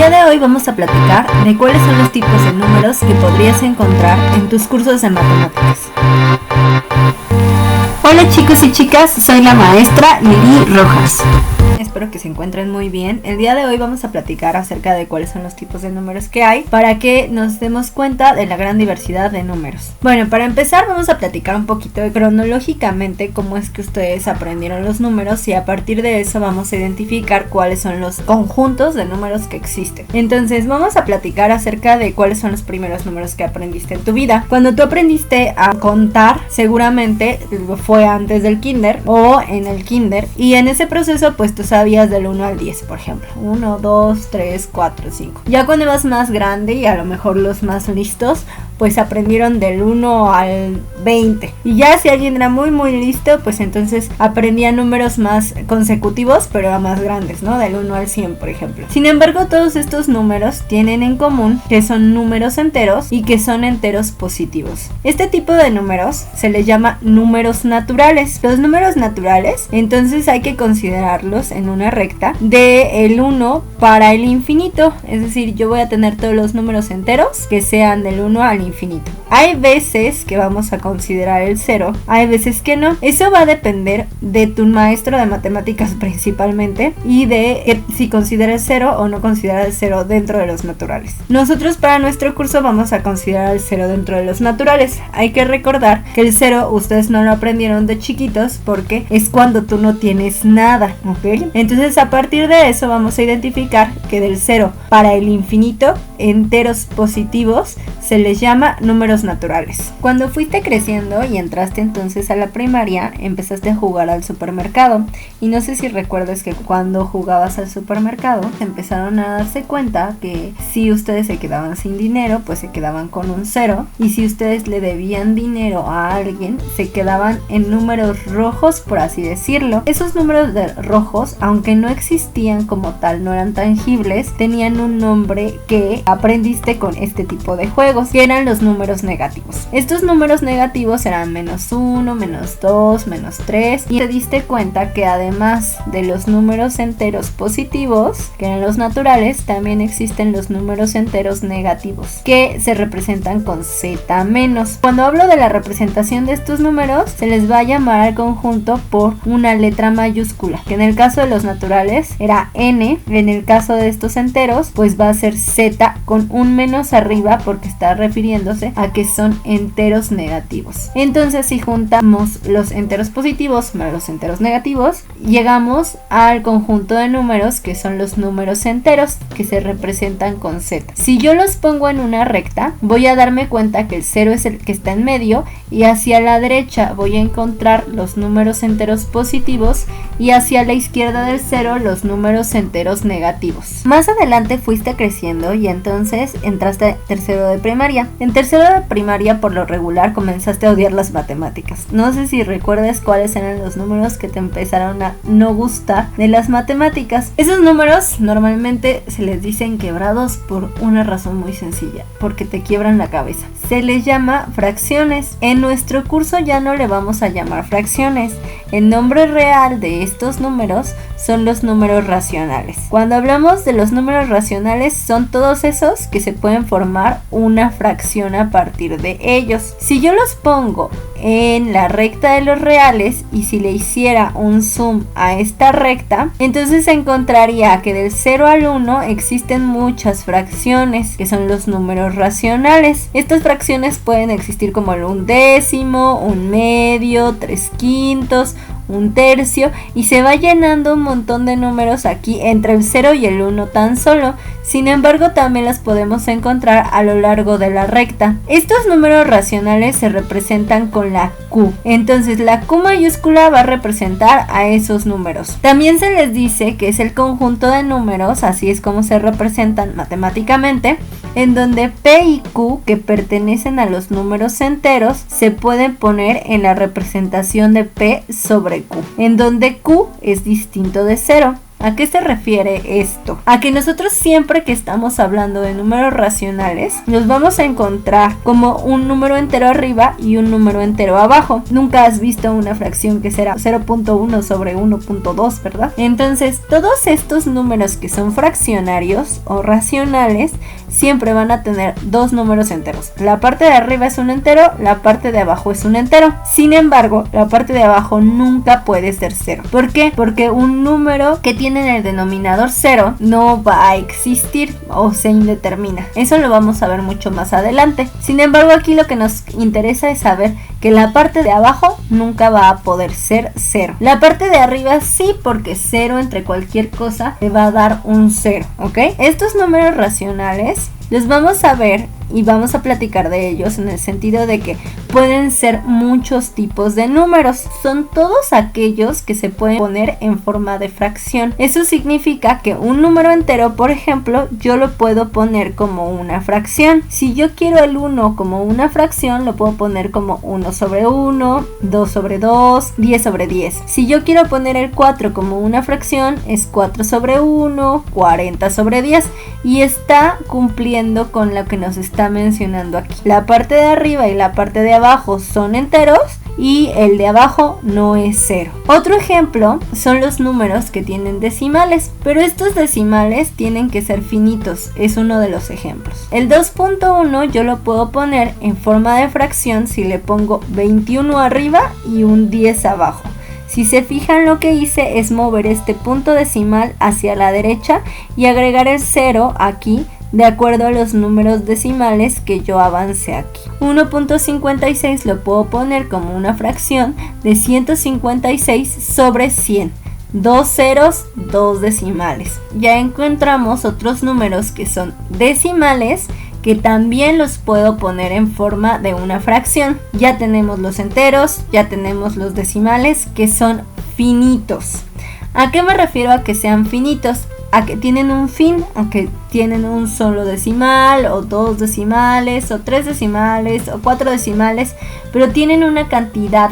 día de hoy vamos a platicar de cuáles son los tipos de números que podrías encontrar en tus cursos de matemáticas. Hola chicos y chicas, soy la maestra Lili Rojas. Espero que se encuentren muy bien. El día de hoy vamos a platicar acerca de cuáles son los tipos de números que hay para que nos demos cuenta de la gran diversidad de números. Bueno, para empezar vamos a platicar un poquito de cronológicamente cómo es que ustedes aprendieron los números y a partir de eso vamos a identificar cuáles son los conjuntos de números que existen. Entonces vamos a platicar acerca de cuáles son los primeros números que aprendiste en tu vida. Cuando tú aprendiste a contar, seguramente fue antes del kinder o en el kinder, y en ese proceso pues tú sabías del 1 al 10, por ejemplo 1, 2, 3, 4, 5. Ya cuando vas más grande y a lo mejor los más listos pues aprendieron del 1 al 20, y ya si alguien era muy listo pues entonces aprendía números más consecutivos pero a más grandes, ¿no? Del 1 al 100, por ejemplo. Sin embargo, todos estos números tienen en común que son números enteros y que son enteros positivos. Este tipo de números se les llama números naturales. Los números naturales entonces hay que considerarlos en una recta de el 1 para el infinito, es decir, yo voy a tener todos los números enteros que sean del 1 al infinito. Hay veces que vamos a considerar el 0, hay veces que no. Eso va a depender de tu maestro de matemáticas principalmente y de si considera el 0 o no considera el 0 dentro de los naturales. Nosotros para nuestro curso vamos a considerar el 0 dentro de los naturales. Hay que recordar que el 0 ustedes no lo aprendieron de chiquitos porque es cuando tú no tienes nada, ¿ok? Entonces a partir de eso vamos a identificar que del 0 para el infinito, enteros positivos, se les llama números naturales. Cuando fuiste creciendo y entraste entonces a la primaria, empezaste a jugar al supermercado, y no sé si recuerdas que cuando jugabas al supermercado empezaron a darse cuenta que si ustedes se quedaban sin dinero pues se quedaban con un 0, y si ustedes le debían dinero a alguien se quedaban en números rojos, por así decirlo. Esos números rojos, aunque no existían como tal, no eran tangibles, tenían un nombre que aprendiste con este tipo de juegos, que eran los números negativos. Estos números negativos eran -1, -2, -3, y te diste cuenta que además de los números enteros positivos, que eran los naturales, también existen los números enteros negativos, que se representan con z-. Cuando hablo de la representación de estos números, se les va a llamar al conjunto por una letra mayúscula, que en el caso de los naturales era n, en el caso de estos enteros pues va a ser z con un menos arriba porque está refiriéndose a que son enteros negativos. Entonces si juntamos los enteros positivos más los enteros negativos, llegamos al conjunto de números que son los números enteros, que se representan con z. Si yo los pongo en una recta, voy a darme cuenta que el 0 es el que está en medio, y hacia la derecha voy a encontrar los números enteros positivos y hacia la izquierda del 0 los números enteros negativos. Más adelante fuiste creciendo y entonces entraste a tercero de primaria. En tercero de primaria por lo regular comenzaste a odiar las matemáticas. No sé si recuerdas cuáles eran los números que te empezaron a no gustar de las matemáticas. Esos números normalmente se les dicen quebrados por una razón muy sencilla, porque te quiebran la cabeza. Se les llama fracciones. En nuestro curso ya no le vamos a llamar fracciones. El nombre real de estos números son los números racionales. Cuando hablamos de los números racionales, son todos esos que se pueden formar una fracción a partir de ellos. Si yo los pongo en la recta de los reales y si le hiciera un zoom a esta recta, entonces encontraría que del 0 al 1 existen muchas fracciones que son los números racionales. Estas fracciones pueden existir como el 1/10, 1/2, 3/5, 1/3, y se va llenando un montón de números aquí entre el 0 y el 1 tan solo. Sin embargo, también las podemos encontrar a lo largo de la recta. Estos números racionales se representan con la Q. Entonces la Q mayúscula va a representar a esos números. También se les dice que es el conjunto de números, así es como se representan matemáticamente, en donde P y Q, que pertenecen a los números enteros, se pueden poner en la representación de P sobre Q, en donde Q es distinto de 0. ¿A qué se refiere esto? A que nosotros siempre que estamos hablando de números racionales, los vamos a encontrar como un número entero arriba y un número entero abajo. Nunca has visto una fracción que será 0.1 sobre 1.2, ¿verdad? Entonces, todos estos números que son fraccionarios o racionales siempre van a tener dos números enteros. La parte de arriba es un entero, la parte de abajo es un entero. Sin embargo, la parte de abajo nunca puede ser cero. ¿Por qué? Porque un número que tiene en el denominador 0 no va a existir o se indetermina. Eso lo vamos a ver mucho más adelante. Sin embargo, aquí lo que nos interesa es saber que la parte de abajo nunca va a poder ser 0. La parte de arriba sí, porque 0 entre cualquier cosa le va a dar un 0, ¿ok? Estos números racionales los vamos a ver y vamos a platicar de ellos en el sentido de que pueden ser muchos tipos de números. Son todos aquellos que se pueden poner en forma de fracción. Eso significa que un número entero, por ejemplo, yo lo puedo poner como una fracción. Si yo quiero el 1 como una fracción, lo puedo poner como 1 sobre 1, 2 sobre 2, 10 sobre 10. Si yo quiero poner el 4 como una fracción, es 4 sobre 1, 40 sobre 10. Y está cumpliendo con lo que nos está mencionando aquí. La parte de arriba y la parte de abajo son enteros y el de abajo no es 0. Otro ejemplo son los números que tienen decimales, pero estos decimales tienen que ser finitos, es uno de los ejemplos. El 2.1 yo lo puedo poner en forma de fracción si le pongo 21 arriba y un 10 abajo. Si se fijan, lo que hice es mover este punto decimal hacia la derecha y agregar el 0 aquí de acuerdo a los números decimales que yo avancé aquí. 1.56 lo puedo poner como una fracción de 156 sobre 100. 2 ceros, 2 decimales. Ya encontramos otros números que son decimales, que también los puedo poner en forma de una fracción. Ya tenemos los enteros, ya tenemos los decimales, que son finitos. ¿A qué me refiero a que sean finitos? A que tienen un fin, a que tienen un solo decimal, o 2 decimales, o 3 decimales, o 4 decimales, pero tienen una cantidad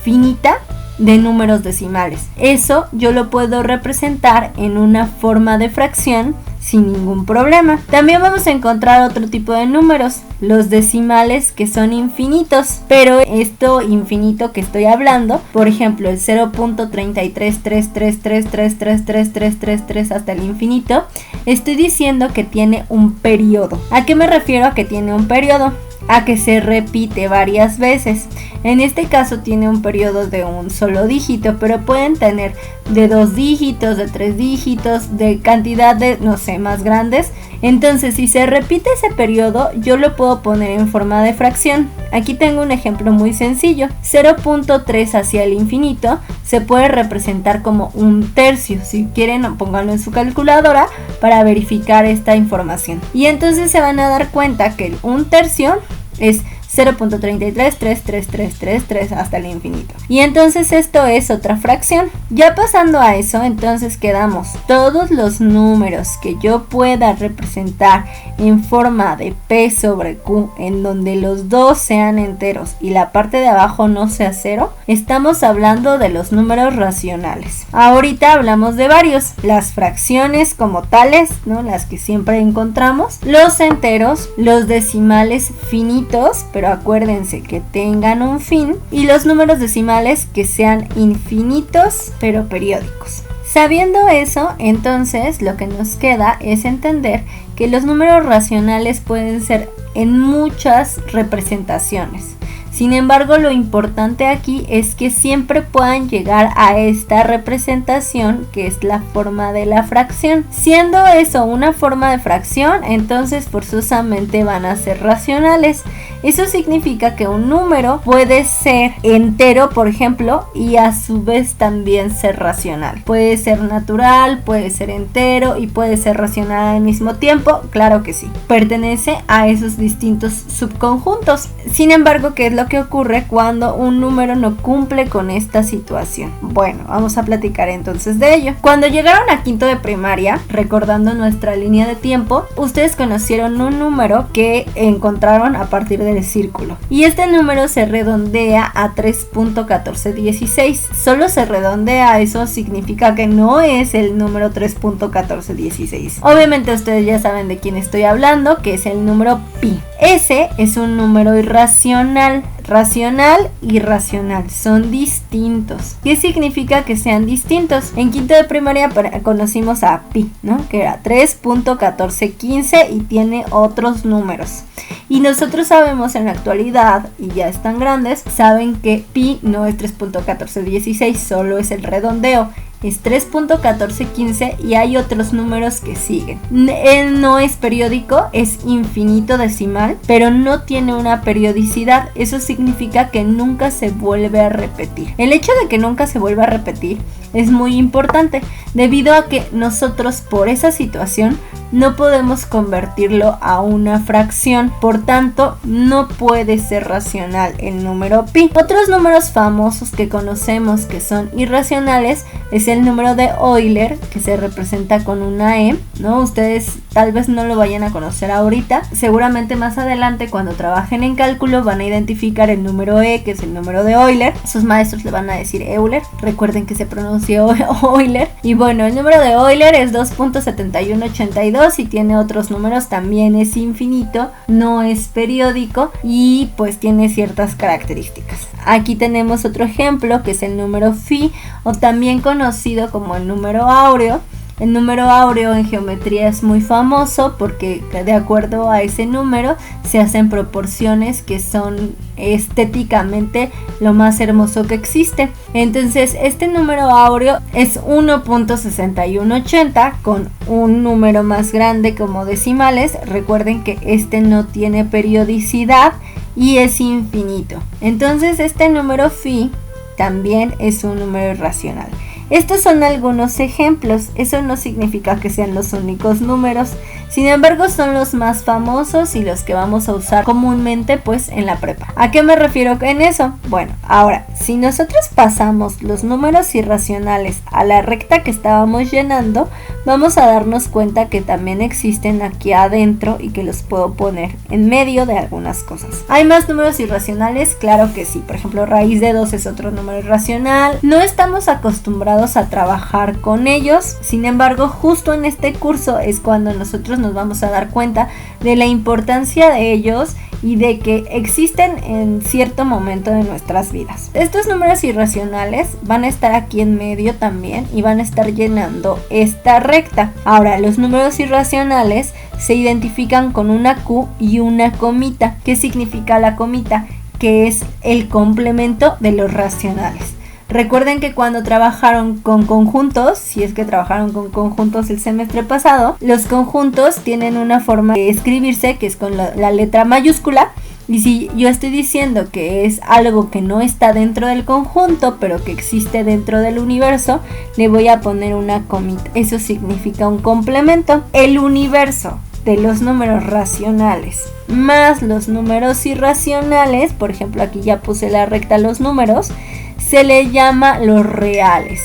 finita de números decimales. Eso yo lo puedo representar en una forma de fracción sin ningún problema. También vamos a encontrar otro tipo de números, los decimales, que son infinitos, pero esto infinito que estoy hablando, por ejemplo el 0.333333333333 hasta el infinito, estoy diciendo que tiene un periodo. ¿A qué me refiero a que tiene un periodo? A que se repite varias veces. En este caso tiene un periodo de un solo dígito, pero pueden tener de 2 dígitos, de 3 dígitos, de cantidad de, no sé, más grandes. Entonces, si se repite ese periodo, yo lo puedo poner en forma de fracción. Aquí tengo un ejemplo muy sencillo. 0.3 hacia el infinito se puede representar como un tercio. Si quieren, pónganlo en su calculadora para verificar esta información. Y entonces se van a dar cuenta que un tercio es 0.333333 hasta el infinito. Y entonces esto es otra fracción. Ya pasando a eso, entonces quedamos todos los números que yo pueda representar en forma de P sobre Q, en donde los dos sean enteros y la parte de abajo no sea 0. Estamos hablando de los números racionales. Ahorita hablamos de varios: las fracciones como tales, ¿no? Las que siempre encontramos, los enteros, los decimales finitos, pero acuérdense que tengan un fin, y los números decimales que sean infinitos pero periódicos. Sabiendo eso, entonces lo que nos queda es entender que los números racionales pueden ser en muchas representaciones. Sin embargo, lo importante aquí es que siempre puedan llegar a esta representación, que es la forma de la fracción. Siendo eso una forma de fracción, entonces forzosamente van a ser racionales. Eso significa que un número puede ser entero, por ejemplo, y a su vez también ser racional. Puede ser natural, puede ser entero y puede ser racional al mismo tiempo. Claro que sí. Pertenece a esos distintos subconjuntos. Sin embargo, ¿qué es lo que ocurre cuando un número no cumple con esta situación? Bueno, vamos a platicar entonces de ello. Cuando llegaron a quinto de primaria, recordando nuestra línea de tiempo, ustedes conocieron un número que encontraron a partir de del círculo. Y este número se redondea a 3.1416. Solo se redondea, eso significa que no es el número 3.1416. Obviamente ustedes ya saben de quién estoy hablando, que es el número pi. Ese es un número irracional. Racional y irracional son distintos. ¿Qué significa que sean distintos? En quinto de primaria conocimos a pi, ¿no? Que era 3.1415 y tiene otros números. Y nosotros sabemos en la actualidad, y ya están grandes, saben que pi no es 3.1416, solo es el redondeo. Es 3.1415 y hay otros números que siguen. Él no es periódico, es infinito decimal, pero no tiene una periodicidad. Eso significa que nunca se vuelve a repetir. El hecho de que nunca se vuelva a repetir es muy importante, debido a que nosotros por esa situación no podemos convertirlo a una fracción, por tanto no puede ser racional el número pi. Otros números famosos que conocemos que son irracionales es el número de Euler, que se representa con una E, ¿no? Ustedes tal vez no lo vayan a conocer ahorita, seguramente más adelante cuando trabajen en cálculo van a identificar el número E, que es el número de Euler. Sus maestros le van a decir Euler, recuerden que se pronuncia Euler. Y bueno, el número de Euler es 2.7182 y tiene otros números, también es infinito, no es periódico y pues tiene ciertas características. Aquí tenemos otro ejemplo que es el número phi, o también conocido como el número áureo. El número áureo en geometría es muy famoso porque de acuerdo a ese número se hacen proporciones que son estéticamente lo más hermoso que existe. Entonces este número áureo es 1.6180 con un número más grande como decimales. Recuerden que este no tiene periodicidad y es infinito. Entonces este número phi también es un número irracional. Estos son algunos ejemplos, eso no significa que sean los únicos números, sin embargo son los más famosos y los que vamos a usar comúnmente pues en la prepa. ¿A qué me refiero en eso? Bueno, ahora, si nosotros pasamos los números irracionales a la recta que estábamos llenando, vamos a darnos cuenta que también existen aquí adentro y que los puedo poner en medio de algunas cosas. ¿Hay más números irracionales? Claro que sí, por ejemplo raíz de 2 es otro número irracional. No estamos acostumbrados a trabajar con ellos, sin embargo justo en este curso es cuando nosotros nos vamos a dar cuenta de la importancia de ellos y de que existen en cierto momento de nuestras vidas. Estos números irracionales van a estar aquí en medio también y van a estar llenando esta recta. Ahora, los números irracionales se identifican con una Q y una comita. ¿Qué significa la comita? Que es el complemento de los racionales. Recuerden que cuando trabajaron con conjuntos, si es que trabajaron con conjuntos el semestre pasado, los conjuntos tienen una forma de escribirse que es con la letra mayúscula. Y si yo estoy diciendo que es algo que no está dentro del conjunto, pero que existe dentro del universo, le voy a poner una comita. Eso significa un complemento. El universo de los números racionales más los números irracionales, por ejemplo aquí ya puse la recta los números, se le llama los reales.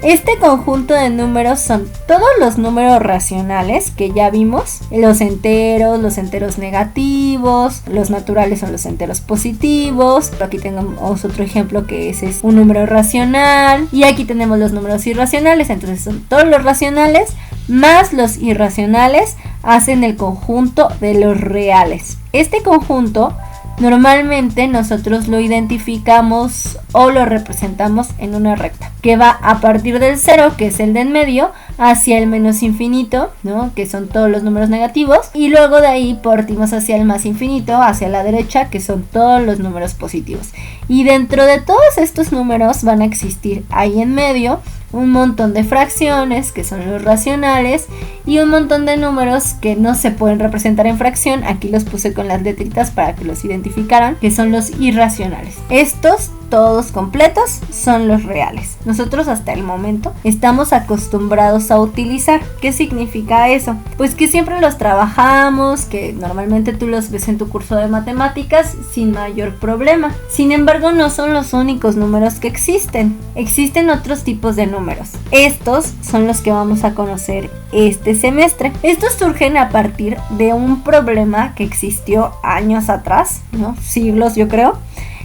Este conjunto de números son todos los números racionales que ya vimos, los enteros negativos, los naturales son los enteros positivos. Aquí tenemos otro ejemplo que ese es un número racional y aquí tenemos los números irracionales, entonces son todos los racionales más los irracionales hacen el conjunto de los reales. Este conjunto normalmente nosotros lo identificamos o lo representamos en una recta que va a partir del 0, que es el de en medio, hacia el menos infinito, ¿no? Que son todos los números negativos, y luego de ahí partimos hacia el más infinito, hacia la derecha, que son todos los números positivos. Y dentro de todos estos números van a existir ahí en medio un montón de fracciones que son los racionales y un montón de números que no se pueden representar en fracción. Aquí los puse con las letritas para que los identificaran, que son los irracionales. Estos todos completos son los reales. Nosotros hasta el momento estamos acostumbrados a utilizar. ¿Qué significa eso? Pues que siempre los trabajamos, que normalmente tú los ves en tu curso de matemáticas sin mayor problema. Sin embargo, no son los únicos números que existen. Existen otros tipos de números. Estos son los que vamos a conocer este semestre. Estos surgen a partir de un problema que existió años atrás, ¿no? Siglos yo creo,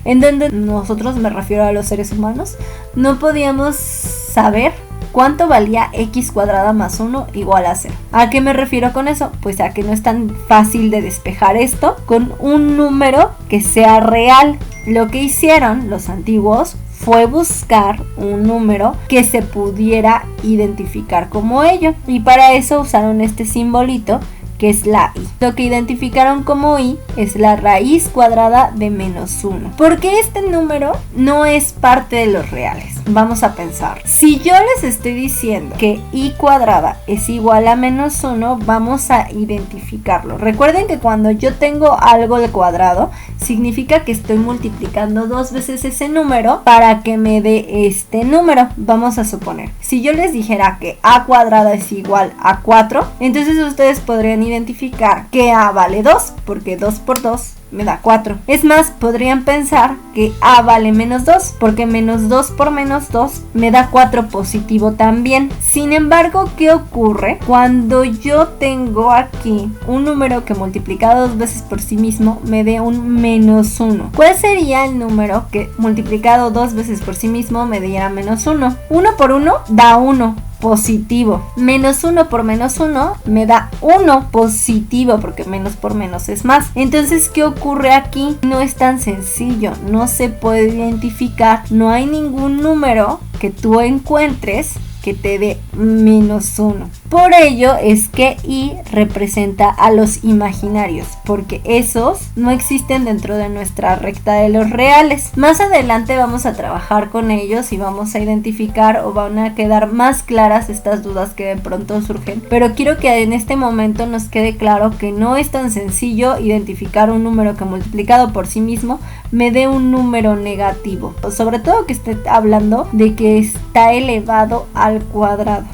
en donde nosotros, me refiero a los seres humanos, no podíamos saber cuánto valía x cuadrada más 1 igual a 0. ¿A qué me refiero con eso? Pues a que no es tan fácil de despejar esto con un número que sea real. Lo que hicieron los antiguos fue buscar un número que se pudiera identificar como ello, y para eso usaron este simbolito que es la i. Lo que identificaron como i es la raíz cuadrada de menos 1. ¿Por qué este número no es parte de los reales? Vamos a pensar. Si yo les estoy diciendo que i cuadrada es igual a menos 1, vamos a identificarlo. Recuerden que cuando yo tengo algo de cuadrado, significa que estoy multiplicando 2 veces ese número para que me dé este número. Vamos a suponer, si yo les dijera que a cuadrada es igual a 4, entonces ustedes podrían identificar que a vale 2, porque 2 por 2 me da 4. Es más, podrían pensar que a vale menos 2, porque menos 2 por menos 2 me da 4 positivo también. Sin embargo, ¿qué ocurre cuando yo tengo aquí un número que multiplicado 2 veces por sí mismo me dé un menos 1? ¿Cuál sería el número que multiplicado 2 veces por sí mismo me diera menos 1? 1 por 1 da 1. Positivo. Menos 1 por menos 1 me da 1 positivo, porque menos por menos es más. Entonces, ¿qué ocurre aquí? No es tan sencillo, no se puede identificar, no hay ningún número que tú encuentres que te dé menos 1. Por ello es que i representa a los imaginarios, porque esos no existen dentro de nuestra recta de los reales. Más adelante vamos a trabajar con ellos y vamos a identificar, o van a quedar más claras estas dudas que de pronto surgen, pero quiero que en este momento nos quede claro que no es tan sencillo identificar un número que multiplicado por sí mismo me dé un número negativo, sobre todo que esté hablando de que está elevado al cuadrado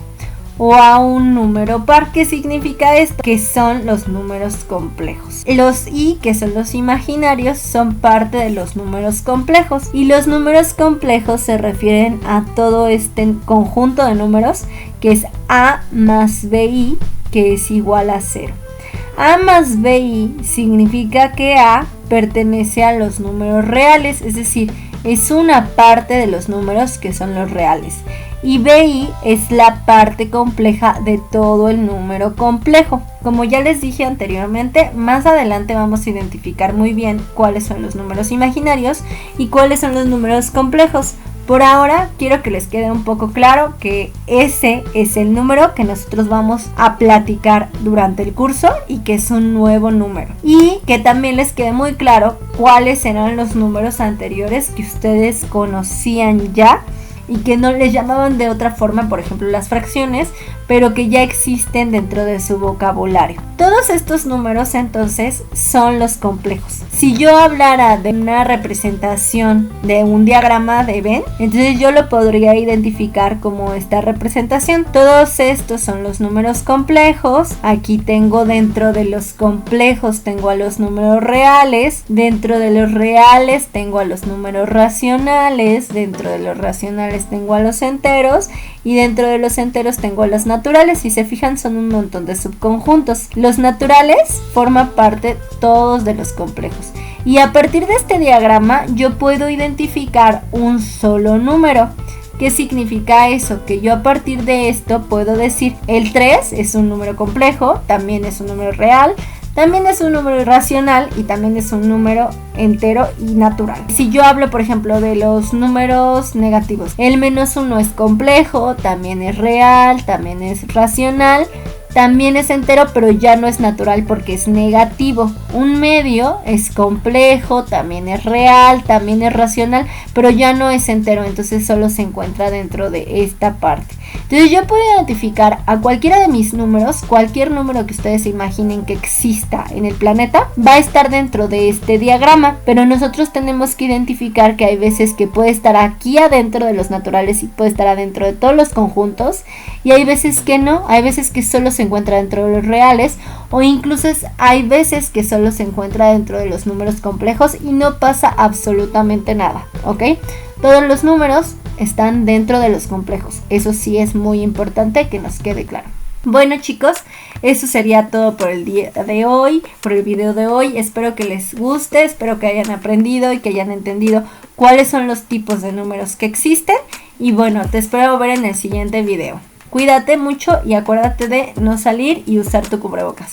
o a un número par. ¿Qué significa esto? Que son los números complejos. Los i, que son los imaginarios, son parte de los números complejos, y los números complejos se refieren a todo este conjunto de números que es a más bi, que es igual a 0. A más bi significa que a pertenece a los números reales, es decir, es una parte de los números que son los reales, y bi es la parte compleja de todo el número complejo. Como ya les dije anteriormente, más adelante vamos a identificar muy bien cuáles son los números imaginarios y cuáles son los números complejos. Por ahora quiero que les quede un poco claro que ese es el número que nosotros vamos a platicar durante el curso y que es un nuevo número. Y que también les quede muy claro cuáles eran los números anteriores que ustedes conocían ya y que no les llamaban de otra forma, por ejemplo las fracciones, pero que ya existen dentro de su vocabulario. Todos estos números entonces son los complejos. Si yo hablara de una representación de un diagrama de Venn, entonces yo lo podría identificar como esta representación. Todos estos son los números complejos. Aquí tengo, dentro de los complejos tengo a los números reales, dentro de los reales tengo a los números racionales, dentro de los racionales tengo a los enteros, y dentro de los enteros tengo a los naturales. Si se fijan, son un montón de subconjuntos. Los naturales forman parte todos de los complejos, y a partir de este diagrama yo puedo identificar un solo número. ¿Qué significa eso? Que yo a partir de esto puedo decir el 3 es un número complejo, también es un número real, también es un número racional y también es un número entero y natural. Si yo hablo, por ejemplo, de los números negativos, el menos 1 es complejo, también es real, también es racional, también es entero, pero ya no es natural porque es negativo. Un medio es complejo, también es real, también es racional, pero ya no es entero, entonces solo se encuentra dentro de esta parte. Entonces yo puedo identificar a cualquiera de mis números, cualquier número que ustedes se imaginen que exista en el planeta, va a estar dentro de este diagrama, pero nosotros tenemos que identificar que hay veces que puede estar aquí adentro de los naturales y puede estar adentro de todos los conjuntos, y hay veces que no, hay veces que solo se encuentra dentro de los reales, o incluso hay veces que solo se encuentra dentro de los números complejos y no pasa absolutamente nada, ¿ok? Todos los números están dentro de los complejos, eso sí es muy importante que nos quede claro. Bueno chicos, eso sería todo por el día de hoy, por el video de hoy. Espero que les guste, espero que hayan aprendido y que hayan entendido cuáles son los tipos de números que existen. Y bueno, te espero ver en el siguiente video. Cuídate mucho y acuérdate de no salir y usar tu cubrebocas.